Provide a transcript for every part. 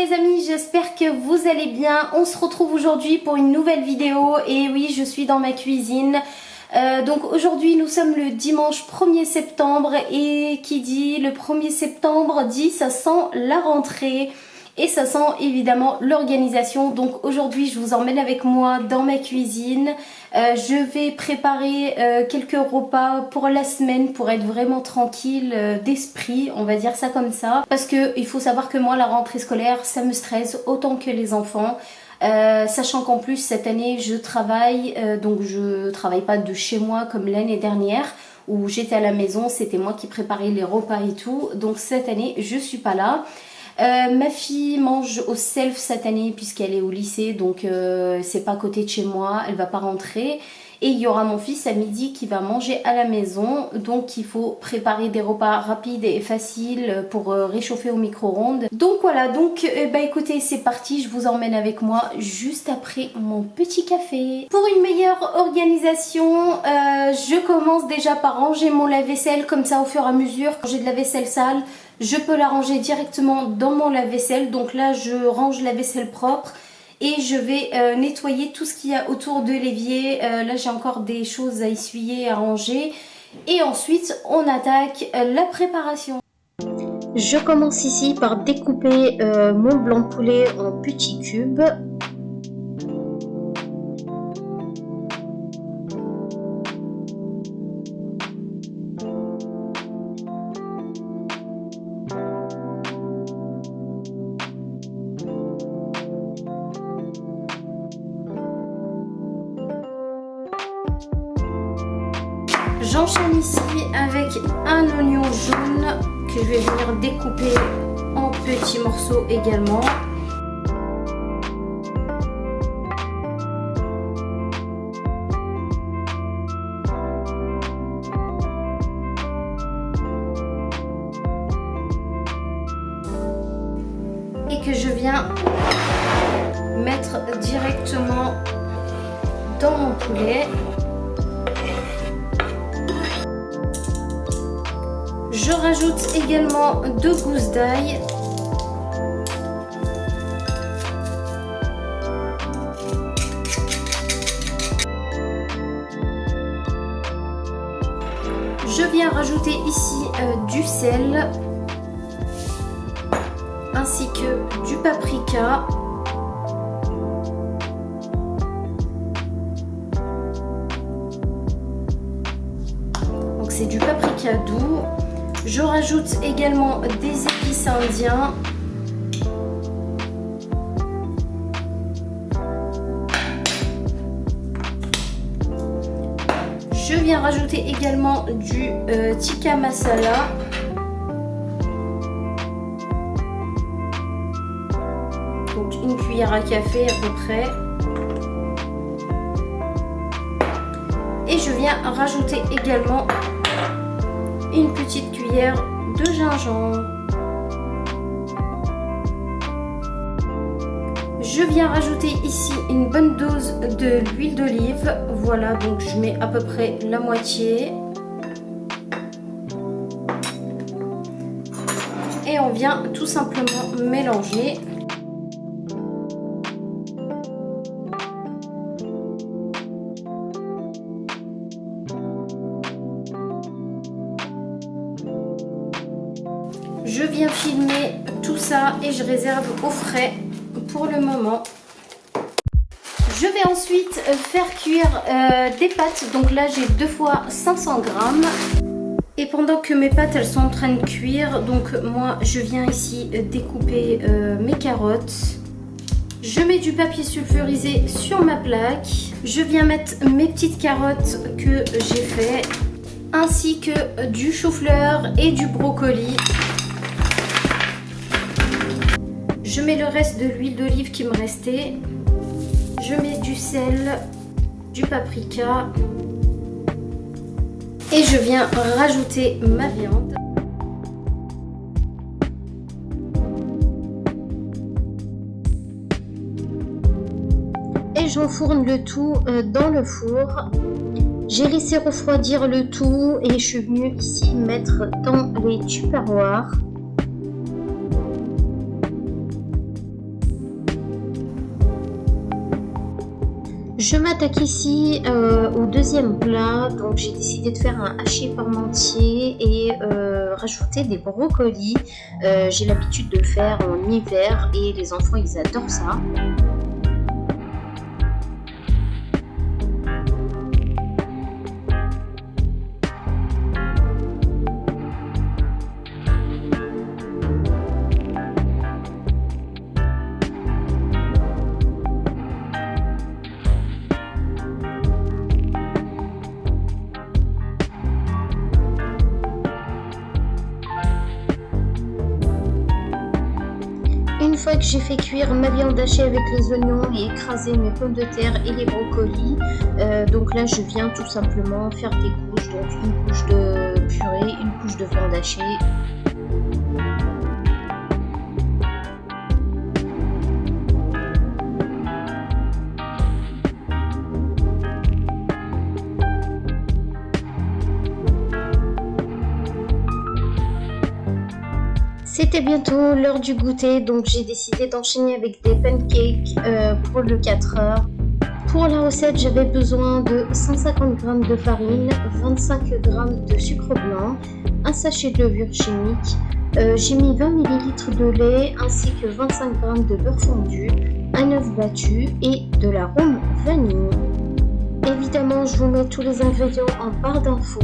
les amis, j'espère que vous allez bien. On se retrouve aujourd'hui pour une nouvelle vidéo et oui, je suis dans ma cuisine. Donc aujourd'hui nous sommes le dimanche 1er septembre et qui dit le 1er septembre dit ça sent la rentrée et ça sent évidemment l'organisation. Donc aujourd'hui je vous emmène avec moi dans ma cuisine. Je vais préparer quelques repas pour la semaine pour être vraiment tranquille d'esprit, on va dire ça comme ça. Parce que il faut savoir que moi la rentrée scolaire ça me stresse autant que les enfants. Sachant qu'en plus cette année je travaille, donc je travaille pas de chez moi comme l'année dernière où j'étais à la maison, c'était moi qui préparais les repas et tout. Donc cette année je suis pas là. Ma fille mange au self cette année puisqu'elle est au lycée, donc c'est pas à côté de chez moi, elle va pas rentrer. Et il y aura mon fils à midi qui va manger à la maison, donc il faut préparer des repas rapides et faciles pour réchauffer au micro-ondes. Donc voilà, donc bah écoutez, c'est parti, je vous emmène avec moi juste après mon petit café. Pour une meilleure organisation, je commence déjà par ranger mon lave-vaisselle, comme ça au fur et à mesure, quand j'ai de la vaisselle sale, je peux la ranger directement dans mon lave-vaisselle. Donc là, je range la vaisselle propre. Et je vais nettoyer tout ce qu'il y a autour de l'évier. Là j'ai encore des choses à essuyer, à ranger. Et ensuite on attaque la préparation. Je commence ici par découper mon blanc de poulet en petits cubes. J'enchaîne ici avec un oignon jaune que je vais venir découper en petits morceaux également. Et que je viens mettre directement dans mon poulet. Je rajoute également 2 gousses d'ail. Je viens rajouter ici du sel ainsi que du paprika. Donc c'est du paprika doux. Je rajoute également des épices indiens. Je viens rajouter également du tikka masala. Donc une cuillère à café à peu près. Et je viens rajouter également une petite cuillère de gingembre. Je viens rajouter ici une bonne dose de l'huile d'olive. Voilà, donc je mets à peu près la moitié. Et on vient tout simplement mélanger. Je viens filmer tout ça et je réserve au frais pour le moment. Je vais ensuite faire cuire des pâtes. Donc là j'ai 2 fois 500 grammes. Et pendant que mes pâtes elles sont en train de cuire, donc moi je viens ici découper mes carottes. Je mets du papier sulfurisé sur ma plaque. Je viens mettre mes petites carottes que j'ai fait, ainsi que du chou-fleur et du brocoli. Je mets le reste de l'huile d'olive qui me restait. Je mets du sel, du paprika. Et je viens rajouter ma viande. Et j'enfourne le tout dans le four. J'ai laissé refroidir le tout et je suis venue ici mettre dans les tupperwares. Je m'attaque ici au deuxième plat, donc j'ai décidé de faire un hachis parmentier et rajouter des brocolis. J'ai l'habitude de le faire en hiver et les enfants ils adorent ça. Une fois que j'ai fait cuire ma viande hachée avec les oignons et écraser mes pommes de terre et les brocolis, donc là je viens tout simplement faire des couches, donc une couche de purée, une couche de viande hachée. C'était bientôt l'heure du goûter, donc j'ai décidé d'enchaîner avec des pancakes pour le 4 heures. Pour la recette, j'avais besoin de 150 g de farine, 25 g de sucre blanc, un sachet de levure chimique. J'ai mis 20 ml de lait ainsi que 25 g de beurre fondu, un œuf battu et de l'arôme vanille. Évidemment, je vous mets tous les ingrédients en barre d'infos.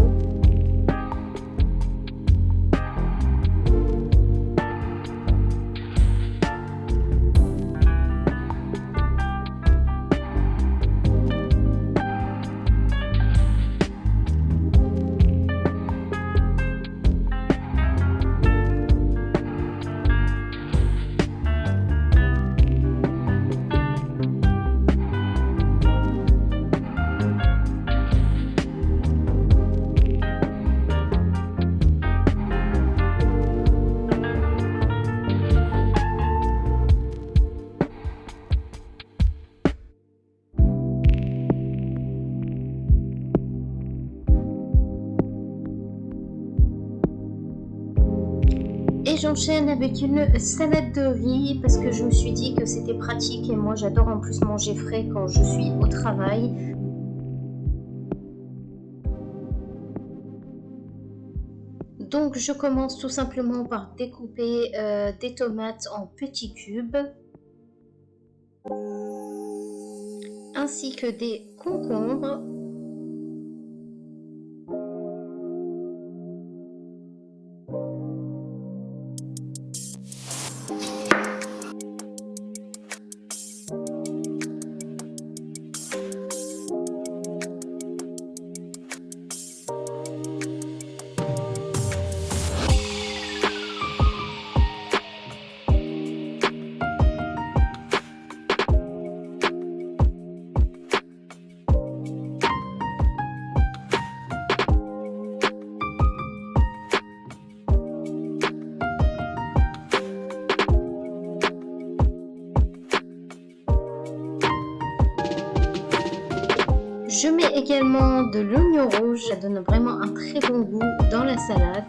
Et j'enchaîne avec une salade de riz parce que je me suis dit que c'était pratique et moi j'adore en plus manger frais quand je suis au travail. Donc je commence tout simplement par découper des tomates en petits cubes ainsi que des concombres. Je mets également de l'oignon rouge, ça donne vraiment un très bon goût dans la salade.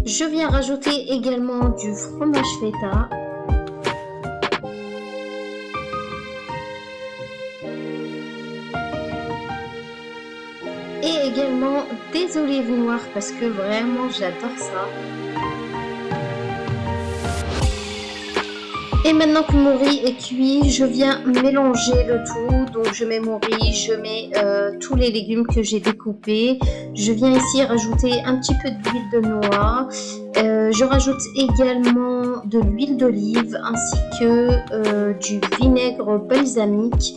Je viens rajouter également du fromage feta. Et également des olives noires parce que vraiment j'adore ça. Et maintenant que mon riz est cuit, je viens mélanger le tout. Donc je mets mon riz, je mets tous les légumes que j'ai découpés. Je viens ici rajouter un petit peu d'huile de noix. Je rajoute également de l'huile d'olive ainsi que du vinaigre balsamique.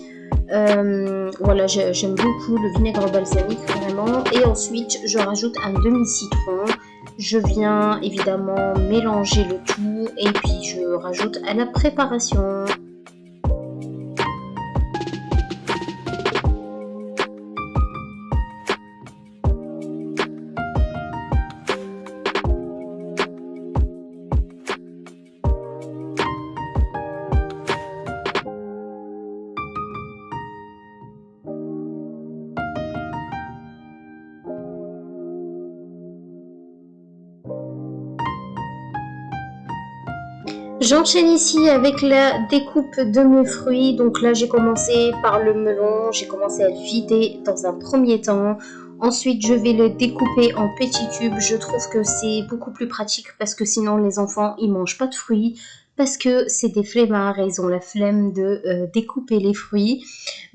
Voilà, j'aime beaucoup le vinaigre balsamique vraiment. Et ensuite je rajoute un demi-citron. Je viens évidemment mélanger le tout et puis je rajoute à la préparation. J'enchaîne ici avec la découpe de mes fruits. Donc là, j'ai commencé par le melon. J'ai commencé à le vider dans un premier temps. Ensuite, je vais le découper en petits cubes. Je trouve que c'est beaucoup plus pratique parce que sinon, les enfants, ils mangent pas de fruits parce que c'est des flemmards et ils ont la flemme de découper les fruits.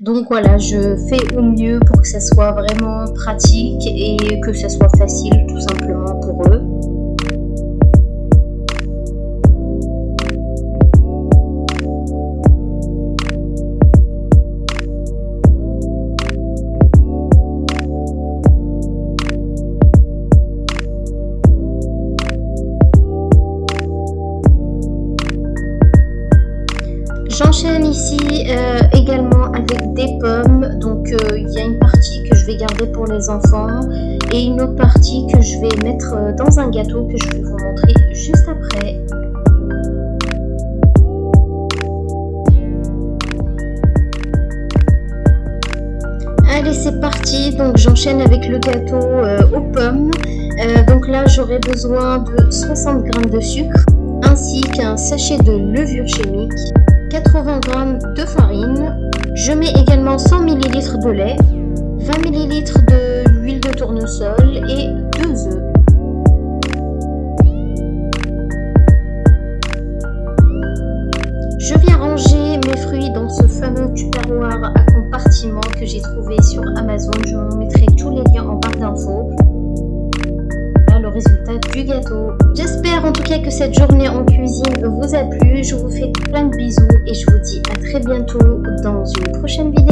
Donc voilà, je fais au mieux pour que ça soit vraiment pratique et que ça soit facile tout simplement pour eux. J'enchaîne ici également avec des pommes, donc il y a une partie que je vais garder pour les enfants et une autre partie que je vais mettre dans un gâteau que je vais vous montrer juste après. Allez, c'est parti, donc j'enchaîne avec le gâteau aux pommes. Donc là j'aurai besoin de 60 g de sucre ainsi qu'un sachet de levure chimique, 80 g de farine. Je mets également 100 ml de lait, 20 ml de l'huile de tournesol et 2 œufs. Je viens ranger mes fruits dans ce fameux tupperware à compartiment que j'ai trouvé sur Amazon. Je vous mettrai tous les liens en barre d'infos. Le résultat du gâteau. J'espère en tout cas que cette journée en cuisine vous a plu. Je vous fais plein de bisous et je vous dis à très bientôt dans une prochaine vidéo.